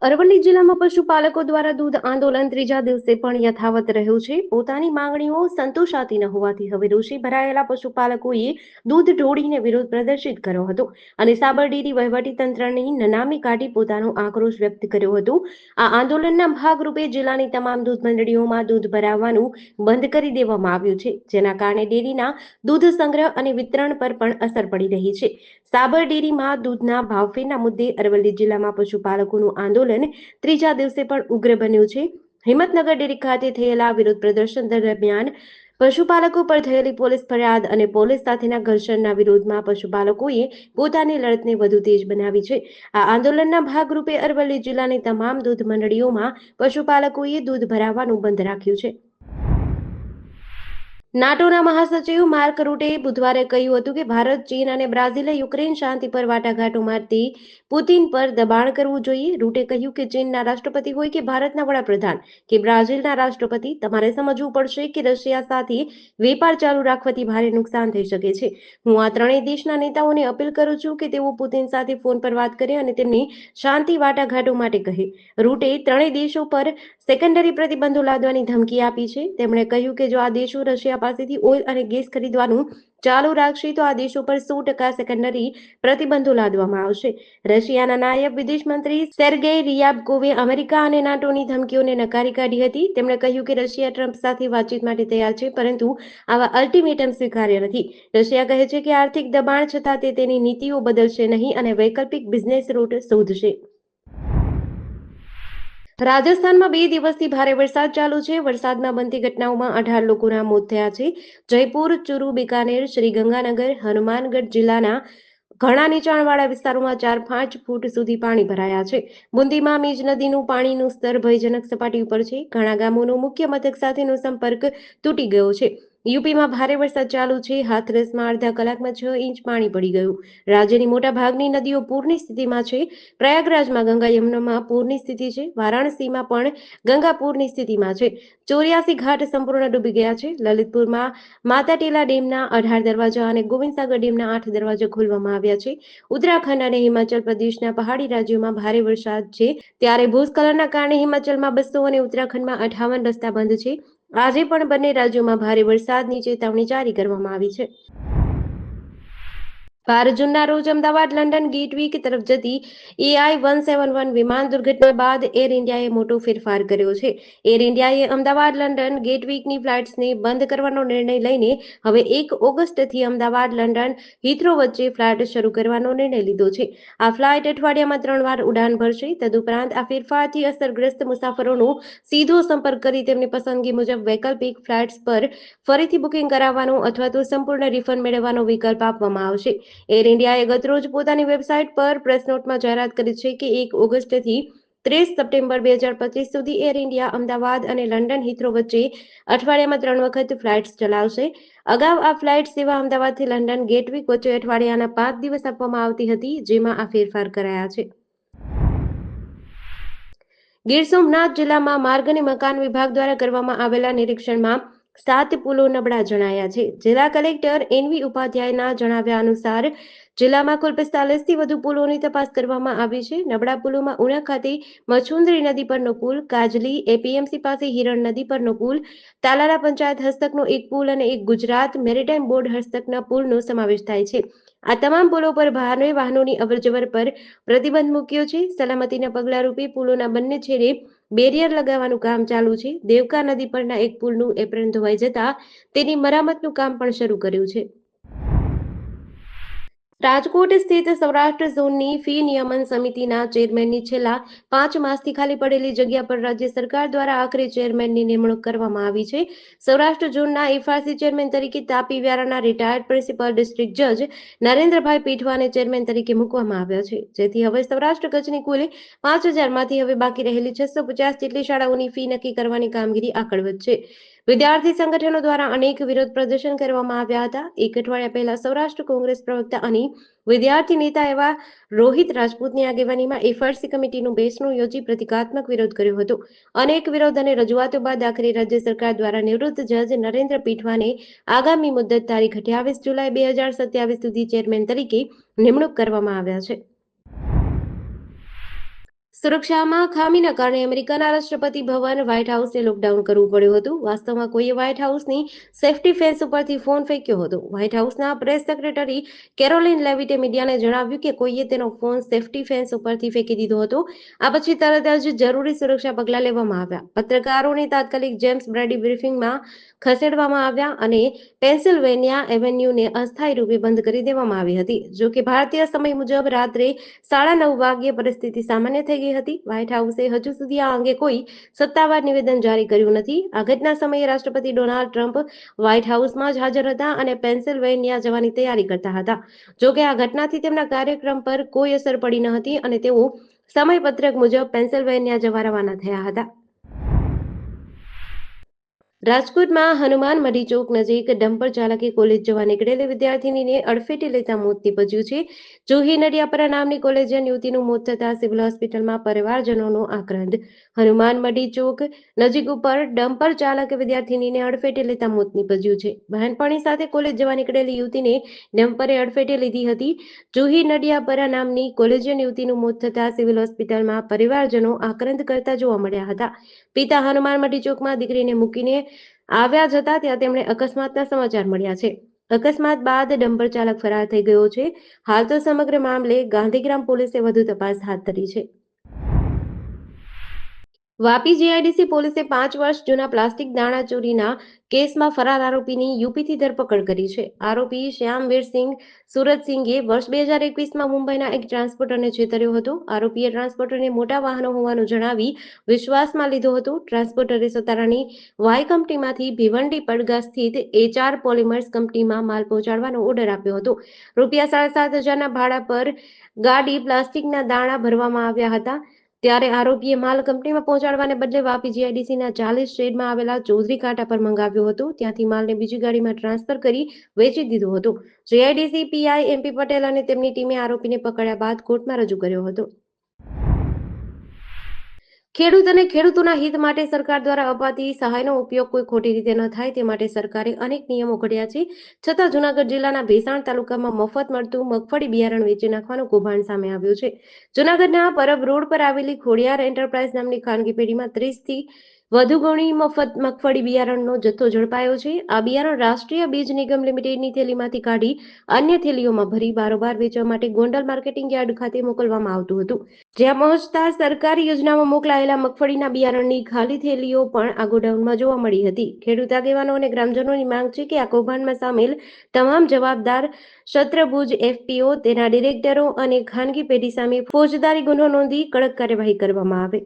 અરવલ્લી જિલ્લામાં પશુપાલકો દ્વારા દૂધ આંદોલન ત્રીજા દિવસે પણ યથાવત રહ્યું છે. પોતાની માંગણીઓ સંતોષાતી ન હોવાથી હવે રોષે ભરાયેલા પશુપાલકોએ દૂધ ઢોળીને વિરોધ પ્રદર્શિત કર્યો હતો અને સાબર ડેરી વહીવટીતંત્રની નનામી કાઢી પોતાનો આક્રોશ વ્યક્ત કર્યો હતો. આ આંદોલનના ભાગરૂપે જિલ્લાની તમામ દૂધ મંડળીઓમાં દૂધ ભરાવવાનું બંધ કરી દેવામાં આવ્યું છે, જેના કારણે ડેરીના દૂધ સંગ્રહ અને વિતરણ પર પણ અસર પડી રહી છે. સાબર ડેરીમાં દૂધના ભાવફેરના મુદ્દે અરવલ્લી જિલ્લામાં પશુપાલકોનું આંદોલન ત્રીજા દિવસે પણ ઉગ્ર બન્યું છે. હિંમતનગર ડેરી ખાતે થયેલા વિરોધ પ્રદર્શન દરમિયાન પશુપાલકો પર થયેલી પોલીસ ફરિયાદ અને પોલીસ સાથેના ઘર્ષણના વિરોધમાં પશુપાલકોએ પોતાની લડતને વધુ તેજ બનાવી છે. આ આંદોલનના ભાગરૂપે અરવલ્લી જિલ્લાની તમામ દૂધ મંડળીઓમાં પશુપાલકોએ દૂધ ભરાવવાનું બંધ રાખ્યું છે. નાટોના મહાસચિવ માર્ક રૂટે બુધવારે કહ્યું હતું કે ભારત, ચીન અને બ્રાઝિલે યુક્રેન શાંતિ પર વાટાઘાટો માટે પુતિન પર દબાણ કરવું જોઈએ. રૂટે કહ્યું કે ચીનના રાષ્ટ્રપતિ હોય કે ભારતના વડાપ્રધાન કે બ્રાઝિલના રાષ્ટ્રપતિ, તમારે સમજવું પડશે કે રશિયા સાથે વેપાર ચાલુ રાખવાથી ભારે નુકસાન થઈ શકે છે. હું આ ત્રણેય દેશના નેતાઓને અપીલ કરું છું કે તેઓ પુતિન સાથે ફોન પર વાત કરે અને તેમની શાંતિ વાટાઘાટો માટે કહે. રૂટે ત્રણેય દેશો પર સેકન્ડરી પ્રતિબંધો લાદવાની ધમકી આપી છે. તેમણે કહ્યું કે જો આ દેશો રશિયા પાસેથી ઓઇલ અને ગેસ ખરીદવાનું ચાલુ રાખશે તો આ દેશો પર 100% સેકન્ડરી પ્રતિબંધો લાદવામાં આવશે. રશિયાના નાયબ વિદેશ મંત્રી સેર્ગેઈ રિયાબકોવે અમેરિકા અને નાટોની ધમકીઓને નકારી કાઢી હતી. તેમણે કહ્યું કે રશિયા ટ્રમ્પ સાથે વાતચીત માટે તૈયાર છે, પરંતુ આવા અલ્ટિમેટમ સ્વીકાર્ય નથી. રશિયા કહે છે કે આર્થિક દબાણ છતાં તે તેની નીતિઓ બદલશે નહીં અને વૈકલ્પિક બિઝનેસ રૂટ શોધશે. રાજસ્થાનમાં 2 દિવસથી ભારે વરસાદ ચાલુ છે. વરસાદમાં બનતી ઘટનાઓમાં 18 લોકોના મોત થયા છે. જયપુર, ચુરુ, બિકાનેર, શ્રીગંગાનગર, હનુમાનગઢ જિલ્લાના ઘણા નીચાણવાળા વિસ્તારોમાં 4-5 ફૂટ સુધી પાણી ભરાયા છે. બુંદીમાં મીજ નદીનું પાણીનું સ્તર ભયજનક સપાટી ઉપર છે. ઘણા ગામોનો મુખ્ય મથક સાથેનો સંપર્ક તૂટી ગયો છે. યુપીમાં ભારે વરસાદ ચાલુ છે. હાથરસમાં અડધા કલાકમાં 6 ઇંચ પાણી પડી ગયું. રાજ્યની મોટા ભાગની નદીઓ પૂરની સ્થિતિમાં છે. પ્રયાગરાજમાં ગંગા યમુનામાં પૂરની સ્થિતિ છે. વારાણસીમાં પણ ગંગા પૂરની સ્થિતિમાં છે. 84 ઘાટ સંપૂર્ણ ડૂબી ગયા છે. લલિતપુરમાં માતા ટીલા ડેમના 18 દરવાજા અને ગોવિંદસાગર ડેમના 8 દરવાજા ખોલવામાં આવ્યા છે. ઉત્તરાખંડ અને હિમાચલ પ્રદેશના પહાડી રાજ્યોમાં ભારે વરસાદ છે, ત્યારે ભૂસ્ખલનના કારણે હિમાચલમાં 200 અને ઉત્તરાખંડમાં 58 રસ્તા બંધ છે. આજે પણ બંને રાજ્યોમાં ભારે વરસાદની ચેતવણી જારી કરવામાં આવી છે. 12 જૂનના રોજ અમદાવાદ લંડન ગેટવીક તરફ જતી AI-171 વિમાન દુર્ઘટના બાદ એર ઇન્ડિયાએ મોટો ફેરફાર કર્યો છે. એર ઇન્ડિયાએ અમદાવાદ લંડન ગેટવીકની ફ્લાઇટ્સને બંધ કરવાનો નિર્ણય લઈને હવે 1 ઓગસ્ટથી અમદાવાદ લંડન હિથ્રો વચ્ચે ફ્લાઇટ શરૂ કરવાનો નિર્ણય લીધો છે. આ ફ્લાઇટ અઠવાડિયામાં 3 વાર ઉડાન ભરશે. તદુપરાંત આ ફેરફારથી અસરગ્રસ્ત મુસાફરોનો સીધો સંપર્ક કરી તેમની પસંદગી મુજબ વૈકલ્પિક ફ્લાઇટ્સ પર ફરીથી બુકિંગ કરાવવાનો અથવા તો સંપૂર્ણ રિફંડ મેળવવાનો વિકલ્પ આપવામાં આવશે. એર ઇન્ડિયાએ ગતરોજ પોતાની વેબસાઇટ પર પ્રેસ નોટમાં જાહેરાત કરી છે કે 1 ઓગસ્ટથી 30 સપ્ટેમ્બર 2025 સુધી એર ઇન્ડિયા અમદાવાદ અને લંડન હિથ્રો વચ્ચે અઠવાડિયામાં 3 વખત ફ્લાઇટ્સ ચલાવશે. અગાઉ આ ફ્લાઇટ સેવા અમદાવાદથી લંડન ગેટવીક વચ્ચે અઠવાડિયાના 5 દિવસ આપવામાં આવતી હતી, જેમાં આ ફેરફાર કરાયા છે. ગીર સોમનાથ જિલ્લામાં માર્ગ અને મકાન વિભાગ દ્વારા કરવામાં આવેલા નિરીક્ષણમાં 7 પુલો નબળા જણાયા છે. જિલ્લા કલેક્ટર એનવી ઉપાધ્યાયના જણાવ્યા અનુસાર જિલ્લામાં કુલ 45થી વધુ પુલોની તપાસ કરવામાં આવી છે. નબળા પુલોમાં ઉના ખાતે મચુંદરી નદી પરનો પુલ, કાજલી એપીએમસી પાસે હિરણ નદી પરનો પુલ, તાલાલા પંચાયત હસ્તકનો એક પુલ અને એક ગુજરાત મેરીટાઈમ બોર્ડ હસ્તકના પુલનો સમાવેશ થાય છે. આ તમામ પુલો પર વાહનોની અવરજવર પર પ્રતિબંધ મૂક્યો છે. સલામતીના પગલાંરૂપે પુલોના બંને છેડે બેરિયર લગાવવાનું કામ ચાલુ છે. દેવકા નદી પરના એક પુલનું એપ્રન ધોવાઈ જતા તેની મરામતનું કામ પણ શરૂ કર્યું છે. રાજકોટ સ્થિત સૌરાષ્ટ્ર ઝોનની ફી નિયમન સમિતિના ચેરમેનની છેલ્લા 5 માસથી ખાલી પડેલી જગ્યા પર રાજ્ય સરકાર દ્વારા આખરે ચેરમેનની નિમણૂક કરવામાં આવી છે. સૌરાષ્ટ્ર ઝોનના એફઆરસી ચેરમેન તરીકે તાપી વ્યારાના રિટાયર્ડ પ્રિન્સિપલ ડિસ્ટ્રિક્ટ જજ નરેન્દ્રભાઈ પીઠવાને ચેરમેન તરીકે મૂકવામાં આવ્યા છે, જેથી હવે સૌરાષ્ટ્ર કચ્છની કુલ 5000માંથી હવે બાકી રહેલી 650 જેટલી શાળાઓની ફી નક્કી કરવાની કામગીરી આગળ વધશે. વિદ્યાર્થી સંગઠનો દ્વારા અનેક વિરોધ પ્રદર્શન કરવામાં આવ્યા હતા. એક અઠવાડિયા પહેલા સૌરાષ્ટ્ર કોંગ્રેસ પ્રવક્તા અને વિદ્યાર્થી નેતા એવા રોહિત રાજપૂતની આગેવાનીમાં એફઆરસી કમિટીનું બેસણું યોજી પ્રતિકાત્મક વિરોધ કર્યો હતો. અનેક વિરોધ અને રજૂઆતો બાદ આખરે રાજ્ય સરકાર દ્વારા નિવૃત્ત જજ નરેન્દ્ર પીઠવાને આગામી મુદ્દત તારીખ 28 જુલાઈ 2027 સુધી ચેરમેન તરીકે નિમણૂક કરવામાં આવ્યા છે. સુરક્ષામાં ખામીના કારણે અમેરિકાના રાષ્ટ્રપતિ ભવન વ્હાઇટ હાઉસને લોકડાઉન કરવું પડ્યું હતું. વાસ્તવમાં કોઈએ વ્હાઇટ હાઉસની સેફ્ટી ફેન્સ ઉપરથી ફોન ફેંક્યો હતો. વ્હાઇટ હાઉસના પ્રેસ સેક્રેટરી કેરોલિન લેવિટે મીડિયાને જણાવ્યું કે કોઈએ તેનો ફોન સેફ્ટી ફેન્સ ઉપરથી ફેંકી દીધો હતો. આ પછી તરત જ જરૂરી સુરક્ષા પગલાં લેવામાં આવ્યા. પત્રકારોને તાત્કાલિક જેમ્સ બ્રેડી બ્રીફિંગમાં ખસેડવામાં આવ્યા અને પેન્સિલ્વેનિયા એવેન્યુને અસ્થાયી રૂપે બંધ કરી દેવામાં આવી હતી. જો કે ભારતીય સમય મુજબ રાત્રે 9:30 વાગ્યે પરિસ્થિતિ સામાન્ય થઈ ગઈ હતી. વ્હાઇટ હાઉસે હજુ સુધી આ અંગે કોઈ સત્તાવાર નિવેદન જારી કર્યું નથી. આ ઘટના સમયે રાષ્ટ્રપતિ ડોનાલ્ડ ટ્રમ્પ વ્હાઇટ હાઉસમાં જ હાજર હતા અને પેન્સિલ્વેનિયા જવાની તૈયારી કરતા હતા. જો કે આ ઘટનાથી તેમના કાર્યક્રમ પર કોઈ અસર પડી ન હતી અને તેઓ સમયપત્રક મુજબ પેન્સિલ્વેનિયા જવા રવાના થયા હતા. રાજકોટમાં હનુમાન મઢી ચોક નજીક ડમ્પર ચાલકે કોલેજ જવા નીકળેલી વિદ્યાર્થીનીને અડફેટે લેતા મોત નીપજ્યું છે. જુહી નડિયાપરા નામની કોલેજિયન યુવતીનું મોત થતાં સિવિલ હોસ્પિટલમાં પરિવારજનોનો આક્રંદ. હનુમાન મઢી ચોક નજીક ઉપર ડમ્પર ચાલકે વિદ્યાર્થીનીને અડફેટે લેતા મોત નીપજ્યું છે. બહેનપણી સાથે કોલેજ જવા નીકળેલી યુવતીને ડમ્પરે અડફેટે લીધી હતી. જુહી નડિયાપરા નામની કોલેજિયન યુવતીનું મોત થતાં સિવિલ હોસ્પિટલમાં પરિવારજનો આક્રંદ કરતા જોવા મળ્યા હતા. પિતા હનુમાન મઢી ચોકમાં દીકરીને મૂકીને આવ્યા જતા ત્યાં તેમણે અકસ્માતના સમાચાર મળ્યા છે. અકસ્માત બાદ ડમ્પર ચાલક ફરાર થઈ ગયો છે. હાલ તો સમગ્ર મામલે ગાંધીગ્રામ પોલીસે વધુ તપાસ હાથ ધરી છે. વાપી જીઆઈડીસી પોલીસે 5 વર્ષ જૂના પ્લાસ્ટિક દાણા ચોરીના કેસમાં ફરાર આરોપીની યુપીથી ધરપકડ કરી છે. આરોપી શ્યામવીરસિંહ સુરતસિંઘે વર્ષ 2021માં મુંબઈના એક ટ્રાન્સપોર્ટરને છેતર્યો હતો. આરોપીએ ટ્રાન્સપોર્ટરને મોટા વાહનો હોવાનું જણાવી વિશ્વાસમાં લીધો હતો. ટ્રાન્સપોર્ટરે સતારાની વાય કંપનીમાંથી ભિવંડી પડગા સ્થિત HR પોલિમર્સ કંપનીમાં માલ પહોંચાડવાનો ઓર્ડર આપ્યો હતો. રૂપિયા 7,500ના ભાડા પર ગાડી પ્લાસ્ટિકના દાણા ભરવામાં આવ્યા હતા. ત્યારે આરોપીએ માલ કંપનીમાં પહોંચાડવાને બદલે વાપી જીઆઈડીસીના 40 શેડમાં આવેલા ચૌધરી કાંટા પર મંગાવ્યો હતો. ત્યાંથી માલને બીજી ગાડીમાં ટ્રાન્સફર કરી વેચી દીધો હતો. જીઆઈડીસી પીઆઈ એમપી પટેલ અને તેમની ટીમે આરોપીને પકડ્યા બાદ કોર્ટમાં રજૂ કર્યો હતો. ખેડૂત અને ખેડૂતોના હિત માટે સરકાર દ્વારા અપાતી સહાયનો ઉપયોગ કોઈ ખોટી રીતે ન થાય તે માટે સરકારે અનેક નિયમો ઘડ્યા છે. છતાં જૂનાગઢ જિલ્લાના ભેસાણ તાલુકામાં મફત મળતું મગફળી બિયારણ વેચી નાખવાનું કૌભાંડ સામે આવ્યું છે. જૂનાગઢના પરબ રોડ પર આવેલી ખોડિયાર એન્ટરપ્રાઇઝ નામની ખાનગી પેઢીમાં 30થી વધુ ગણી મફત મગફળી બિયારણનો જથ્થો ઝડપાયો છે. આ બિયારણ રાષ્ટ્રીય બીજ નિગમ લિમિટેડની થેલીમાંથી કાઢી અન્ય થેલીઓમાં ભરી બારોબાર વેચવા માટે ગોંડલ માર્કેટિંગ યાર્ડ ખાતે મોકલવામાં આવતું હતું. જ્યાં પહોંચતા સરકારી યોજનામાં મોકલાયેલા મગફળીના બિયારણની ખાલી થેલીઓ પણ આ ગોડાઉનમાં જોવા મળી હતી. ખેડૂત આગેવાનો અને ગ્રામજનોની માંગ છે કે આ કૌભાંડમાં સામેલ તમામ જવાબદાર શત્રુભુજ FPO, તેના ડિરેક્ટરો અને ખાનગી પેઢી સામે ફોજદારી ગુનો નોંધી કડક કાર્યવાહી કરવામાં આવે.